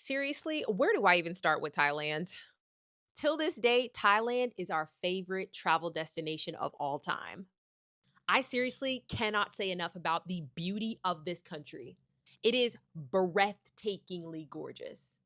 Seriously, where do I even start with Thailand? Till this day, Thailand is our favorite travel destination of all time. I seriously cannot say enough about the beauty of this country. It is breathtakingly gorgeous.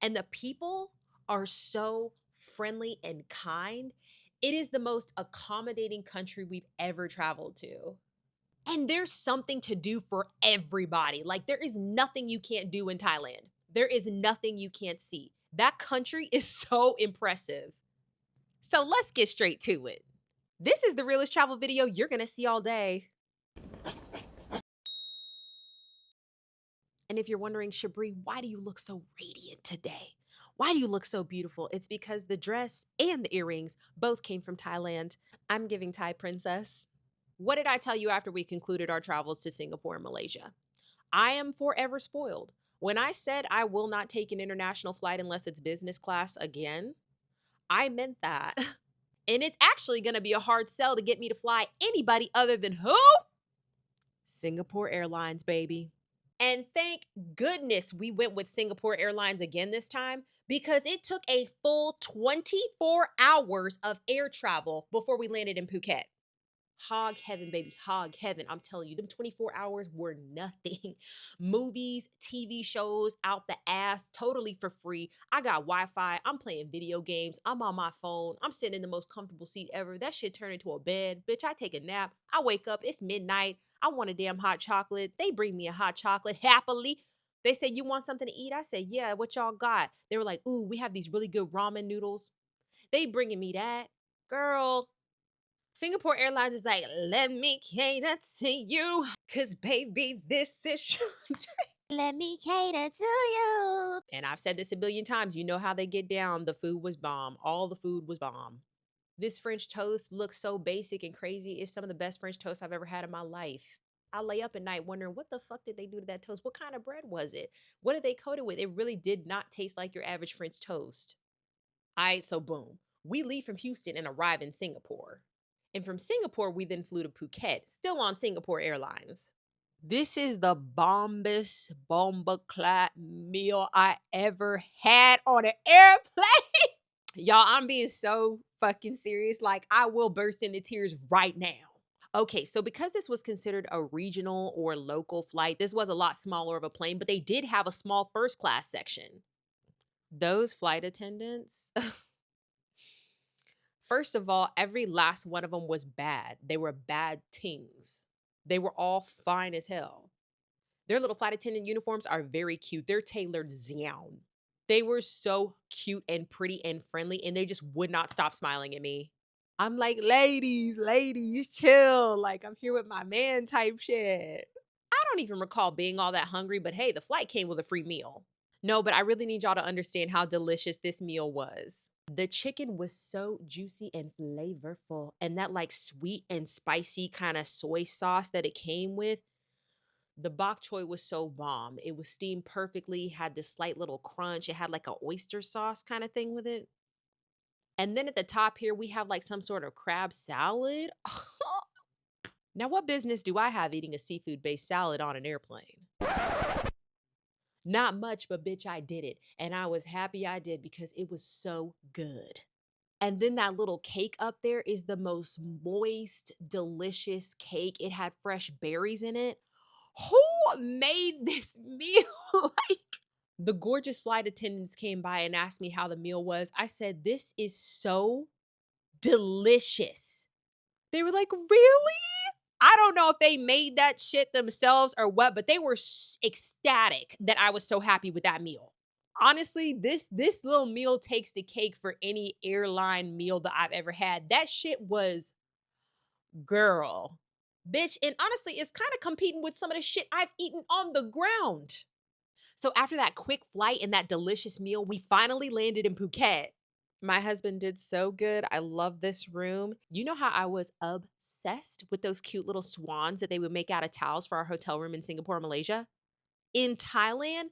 And the people are so friendly and kind. It is the most accommodating country we've ever traveled to. And there's something to do for everybody. Like, there is nothing you can't do in Thailand. There is nothing you can't see. That country is so impressive. So let's get straight to it. This is the realest travel video you're gonna see all day. And if you're wondering, Shabri, why do you look so radiant today? Why do you look so beautiful? It's because the dress and the earrings both came from Thailand. I'm giving Thai princess. What did I tell you after we concluded our travels to Singapore and Malaysia? I am forever spoiled. When I said I will not take an international flight unless it's business class again, I meant that. And it's actually going to be a hard sell to get me to fly anybody other than who? Singapore Airlines, baby. And thank goodness we went with Singapore Airlines again this time because it took a full 24 hours of air travel before we landed in Phuket. Hog heaven, baby, hog heaven. I'm telling you, them 24 hours were nothing. Movies, TV shows out the ass, totally for free. I got Wi-Fi. I'm playing video games. I'm on my phone. I'm sitting in the most comfortable seat ever. That shit turned into a bed. Bitch, I take a nap. I wake up. It's midnight. I want a damn hot chocolate. They bring me a hot chocolate happily. They say, you want something to eat? I said, yeah, what y'all got? They were like, ooh, we have these really good ramen noodles. They bringing me that. Girl, Singapore Airlines is like, let me cater to you, cause baby, this is your day. Let me cater to you. And I've said this a billion times. You know how they get down. The food was bomb. All the food was bomb. This French toast looks so basic and crazy. It's some of the best French toast I've ever had in my life. I lay up at night wondering, what the fuck did they do to that toast? What kind of bread was it? What did they coat it with? It really did not taste like your average French toast. All right, so boom. We leave from Houston and arrive in Singapore. And from Singapore, we then flew to Phuket, still on Singapore Airlines. This is the bombest, bomba-clat meal I ever had on an airplane. Y'all, I'm being so fucking serious. Like, I will burst into tears right now. Okay, so because this was considered a regional or local flight, this was a lot smaller of a plane, but they did have a small first class section. Those flight attendants, first of all, every last one of them was bad. They were bad tings. They were all fine as hell. Their little flight attendant uniforms are very cute. They're tailored down. They were so cute and pretty and friendly, and they just would not stop smiling at me. I'm like, ladies, chill. Like, I'm here with my man type shit. I don't even recall being all that hungry, but hey, the flight came with a free meal. No, but I really need y'all to understand how delicious this meal was. The chicken was so juicy and flavorful, and that like sweet and spicy kind of soy sauce that it came with. The bok choy was so bomb. It was steamed perfectly, had this slight little crunch. It had like a oyster sauce kind of thing with it. And then at the top here, we have like some sort of crab salad. Now, what business do I have eating a seafood-based salad on an airplane? Not much, but bitch, I did it. And I was happy I did because it was so good. And then that little cake up there is the most moist, delicious cake. It had fresh berries in it. Who made this meal? Like, the gorgeous flight attendants came by and asked me how the meal was. I said, this is so delicious. They were like, really? I don't know if they made that shit themselves or what, but they were ecstatic that I was so happy with that meal. Honestly, this little meal takes the cake for any airline meal that I've ever had. That shit was, girl, bitch. And honestly, it's kind of competing with some of the shit I've eaten on the ground. So after that quick flight and that delicious meal, we finally landed in Phuket. My husband did so good. I love this room. You know how I was obsessed with those cute little swans that they would make out of towels for our hotel room in Singapore, Malaysia? In Thailand,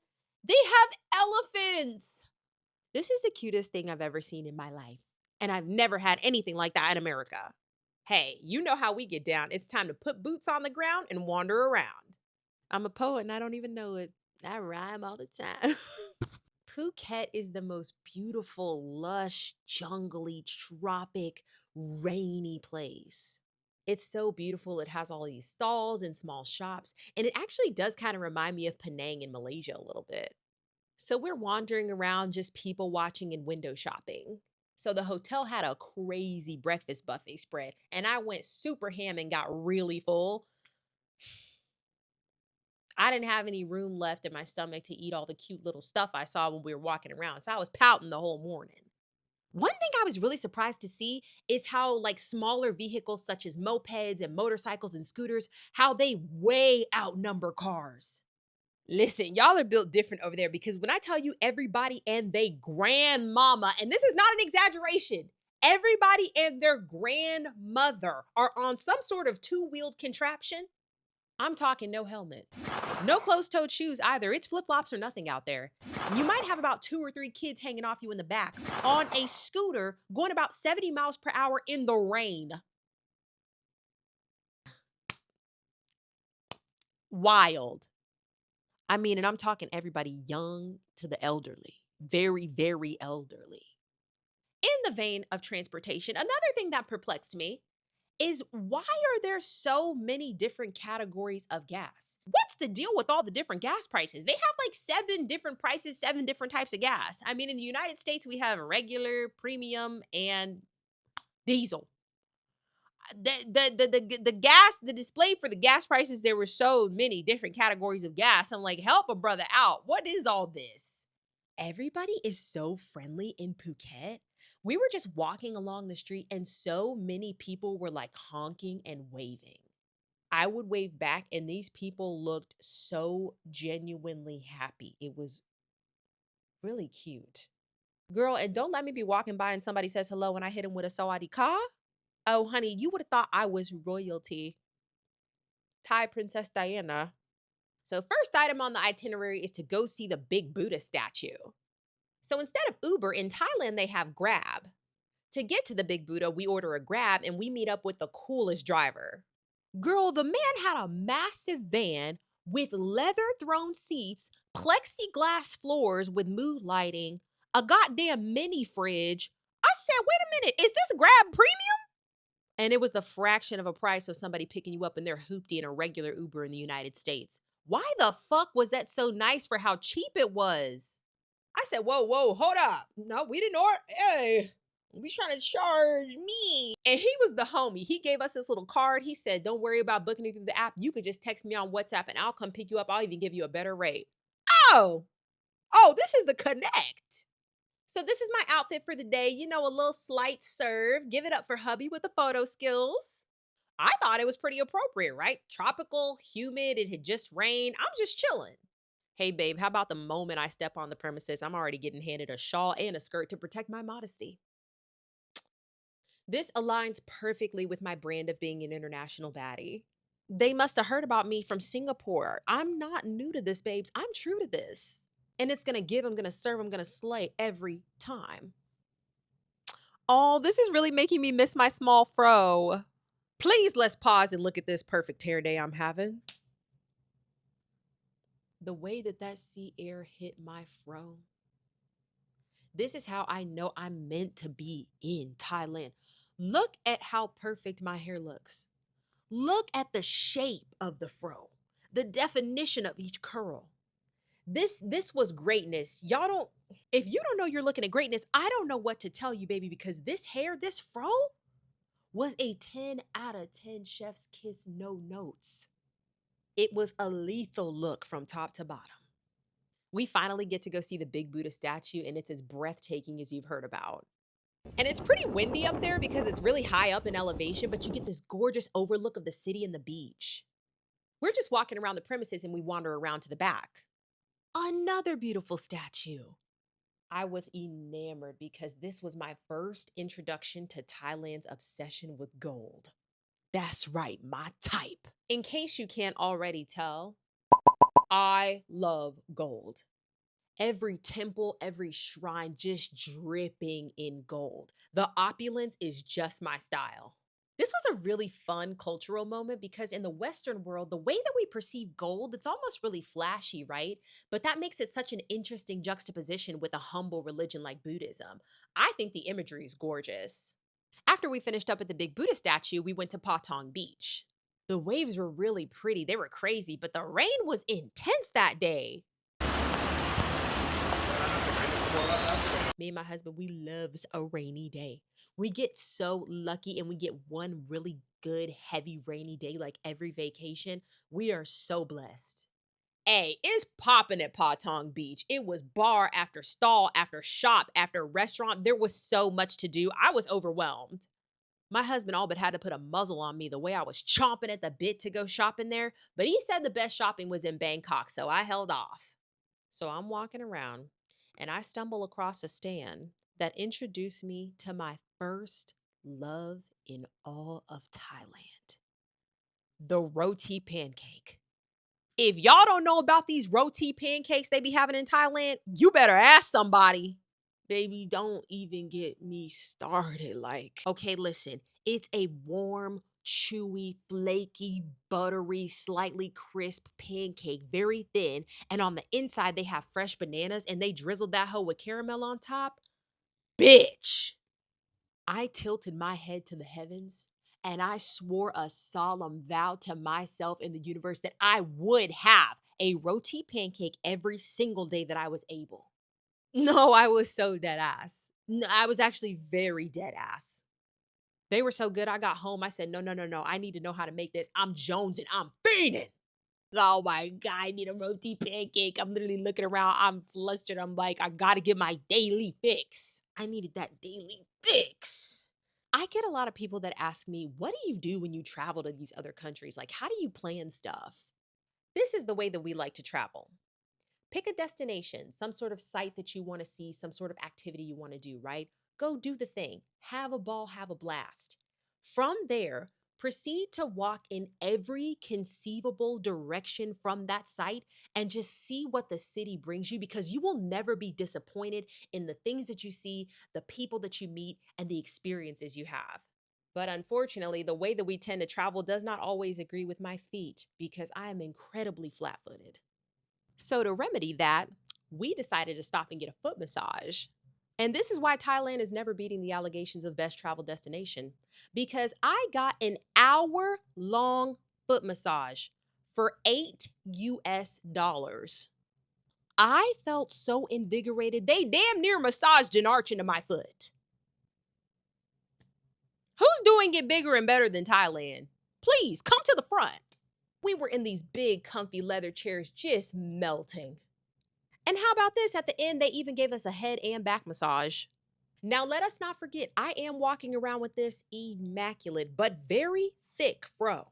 they have elephants. This is the cutest thing I've ever seen in my life. And I've never had anything like that in America. Hey, you know how we get down. It's time to put boots on the ground and wander around. I'm a poet and I don't even know it. I rhyme all the time. Phuket is the most beautiful, lush, jungly, tropic, rainy place. It's so beautiful. It has all these stalls and small shops, and it actually does kind of remind me of Penang in Malaysia a little bit. So we're wandering around just people watching and window shopping. So the hotel had a crazy breakfast buffet spread, and I went super ham and got really full. I didn't have any room left in my stomach to eat all the cute little stuff I saw when we were walking around. So I was pouting the whole morning. One thing I was really surprised to see is how like smaller vehicles such as mopeds and motorcycles and scooters, how they way outnumber cars. Listen, y'all are built different over there because when I tell you everybody and they grandmama, and this is not an exaggeration, everybody and their grandmother are on some sort of two-wheeled contraption. I'm talking no helmet. No closed-toed shoes either. It's flip-flops or nothing out there. You might have about 2 or 3 kids hanging off you in the back on a scooter going about 70 miles per hour in the rain. Wild. I mean, and I'm talking everybody young to the elderly, very, very elderly. In the vein of transportation, another thing that perplexed me is why are there so many different categories of gas? What's the deal with all the different gas prices? They have like 7 different prices, 7 different types of gas. I mean, in the United States, we have regular, premium, and diesel. The gas, the display for the gas prices, there were so many different categories of gas. I'm like, help a brother out. What is all this? Everybody is so friendly in Phuket. We were just walking along the street and so many people were like honking and waving. I would wave back and these people looked so genuinely happy. It was really cute. Girl, and don't let me be walking by and somebody says hello and I hit him with a Sawadee Ka. Oh, honey, you would have thought I was royalty. Thai Princess Diana. So, first item on the itinerary is to go see the big Buddha statue. So, instead of Uber in Thailand, they have Grab. To get to the big Buddha, we order a Grab and we meet up with the coolest driver. Girl, the man had a massive van with leather throne seats, plexiglass floors with mood lighting, a goddamn mini fridge. I said, wait a minute, is this Grab premium? And it was the fraction of a price of somebody picking you up in their hoopty in a regular Uber in the United States. Why the fuck was that so nice for how cheap it was? I said, whoa, whoa, hold up. No, we didn't order. Hey, we trying to charge me. And he was the homie. He gave us this little card. He said, don't worry about booking it through the app. You could just text me on WhatsApp and I'll come pick you up. I'll even give you a better rate. Oh, this is the connect. So this is my outfit for the day. You know, a little slight serve. Give it up for hubby with the photo skills. I thought it was pretty appropriate, right? Tropical, humid, it had just rained. I'm just chilling. Hey, babe, how about the moment I step on the premises, I'm already getting handed a shawl and a skirt to protect my modesty. This aligns perfectly with my brand of being an international baddie. They must have heard about me from Singapore. I'm not new to this, babes. I'm true to this. And it's going to give, I'm going to serve, I'm going to slay every time. Oh, this is really making me miss my small fro. Please, let's pause and look at this perfect hair day I'm having. The way that sea air hit my fro. This is how I know I'm meant to be in Thailand. Look at how perfect my hair looks. Look at the shape of the fro, the definition of each curl. This was greatness. Y'all don't, if you don't know you're looking at greatness, I don't know what to tell you, baby, because this hair, this fro was a 10 out of 10 chef's kiss, no notes. It was a lethal look from top to bottom. We finally get to go see the big Buddha statue, and it's as breathtaking as you've heard about. And it's pretty windy up there because it's really high up in elevation, but you get this gorgeous overlook of the city and the beach. We're just walking around the premises and we wander around to the back. Another beautiful statue. I was enamored because this was my first introduction to Thailand's obsession with gold. That's right, my type. In case you can't already tell, I love gold. Every temple, every shrine just dripping in gold. The opulence is just my style. This was a really fun cultural moment because in the Western world, the way that we perceive gold, it's almost really flashy, right? But that makes it such an interesting juxtaposition with a humble religion like Buddhism. I think the imagery is gorgeous. After we finished up at the big Buddha statue, we went to Patong Beach. The waves were really pretty, they were crazy, but the rain was intense that day. Me and my husband, we loves a rainy day. We get so lucky and we get one really good, heavy, rainy day like every vacation. We are so blessed. Hey, it's popping at Patong Beach. It was bar after stall after shop after restaurant. There was so much to do. I was overwhelmed. My husband all but had to put a muzzle on me the way I was chomping at the bit to go shopping there, but he said the best shopping was in Bangkok, so I held off. So I'm walking around and I stumble across a stand that introduced me to my first love in all of Thailand, the roti pancake. If y'all don't know about these roti pancakes they be having in Thailand, you better ask somebody. Baby, don't even get me started. Okay, listen, it's a warm, chewy, flaky, buttery, slightly crisp pancake, very thin. And on the inside, they have fresh bananas and they drizzled that hoe with caramel on top. Bitch. I tilted my head to the heavens and I swore a solemn vow to myself and the universe that I would have a roti pancake every single day that I was able. No, I was so dead ass. No, I was actually very dead ass. They were so good. I got home. I said, no, no, no, no. I need to know how to make this. I'm jonesing. I'm fiending. Oh my God, I need a roti pancake. I'm literally looking around. I'm flustered. I'm like, I got to get my daily fix. I needed that daily fix. I get a lot of people that ask me, what do you do when you travel to these other countries? Like, how do you plan stuff? This is the way that we like to travel. Pick a destination, some sort of site that you want to see, some sort of activity you want to do, right? Go do the thing. Have a ball, have a blast. From there, proceed to walk in every conceivable direction from that site and just see what the city brings you because you will never be disappointed in the things that you see, the people that you meet, and the experiences you have. But unfortunately, the way that we tend to travel does not always agree with my feet because I am incredibly flat footed. So, to remedy that, we decided to stop and get a foot massage. And this is why Thailand is never beating the allegations of best travel destination because I got an hour-long foot massage for $8 US. I felt so invigorated. They damn near massaged an arch into my foot. Who's doing it bigger and better than Thailand? Please come to the front. We were in these big, comfy leather chairs just melting. And how about this? At the end, they even gave us a head and back massage. Now, let us not forget, I am walking around with this immaculate but very thick fro.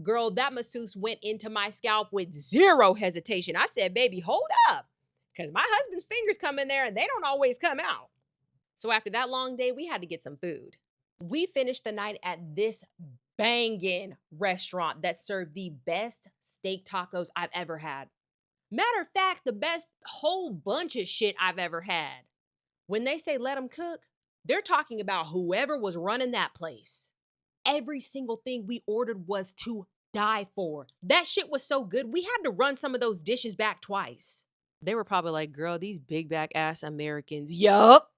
Girl, that masseuse went into my scalp with zero hesitation. I said, baby, hold up. Because my husband's fingers come in there and they don't always come out. So after that long day, we had to get some food. We finished the night at this banging restaurant that served the best steak tacos I've ever had. Matter of fact, the best whole bunch of shit I've ever had. When they say let them cook, they're talking about whoever was running that place. Every single thing we ordered was to die for. That shit was so good, we had to run some of those dishes back twice. They were probably like, girl, these big back ass Americans. Yup.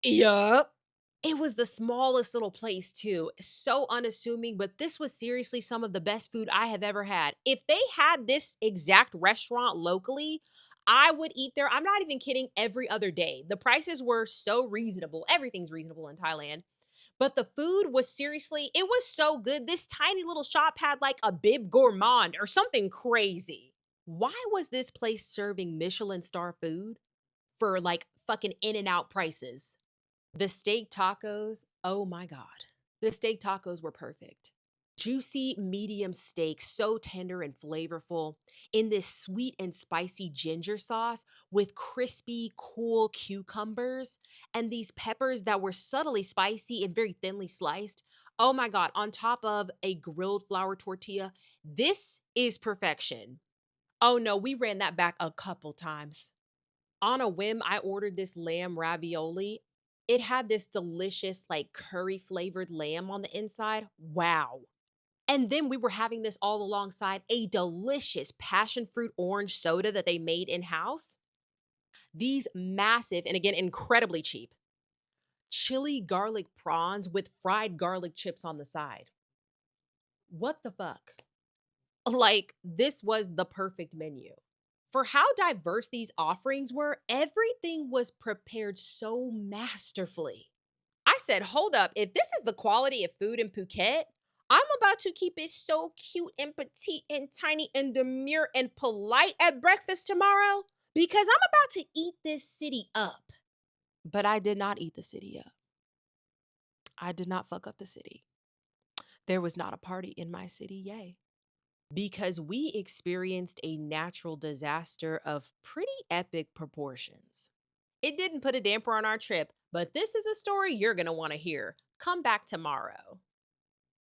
Yup. It was the smallest little place too. So unassuming, but this was seriously some of the best food I have ever had. If they had this exact restaurant locally, I would eat there. I'm not even kidding, every other day. The prices were so reasonable. Everything's reasonable in Thailand. But the food was seriously, it was so good. This tiny little shop had like a bib gourmand or something crazy. Why was this place serving Michelin star food for like fucking In-N-Out prices? The steak tacos, oh my God. The steak tacos were perfect. Juicy, medium steak, so tender and flavorful, in this sweet and spicy ginger sauce with crispy, cool cucumbers and these peppers that were subtly spicy and very thinly sliced. Oh my God, on top of a grilled flour tortilla. This is perfection. Oh no, we ran that back a couple times. On a whim, I ordered this lamb ravioli. It had this delicious, like curry flavored lamb on the inside. Wow. And then we were having this all alongside a delicious passion fruit orange soda that they made in house. These massive and again, incredibly cheap chili garlic prawns with fried garlic chips on the side. What the fuck? Like, this was the perfect menu. For how diverse these offerings were, everything was prepared so masterfully. I said, hold up, if this is the quality of food in Phuket, I'm about to keep it so cute and petite and tiny and demure and polite at breakfast tomorrow because I'm about to eat this city up. But I did not eat the city up. I did not fuck up the city. There was not a party in my city, yay. Because we experienced a natural disaster of pretty epic proportions. It didn't put a damper on our trip, but this is a story you're going to want to hear. Come back tomorrow.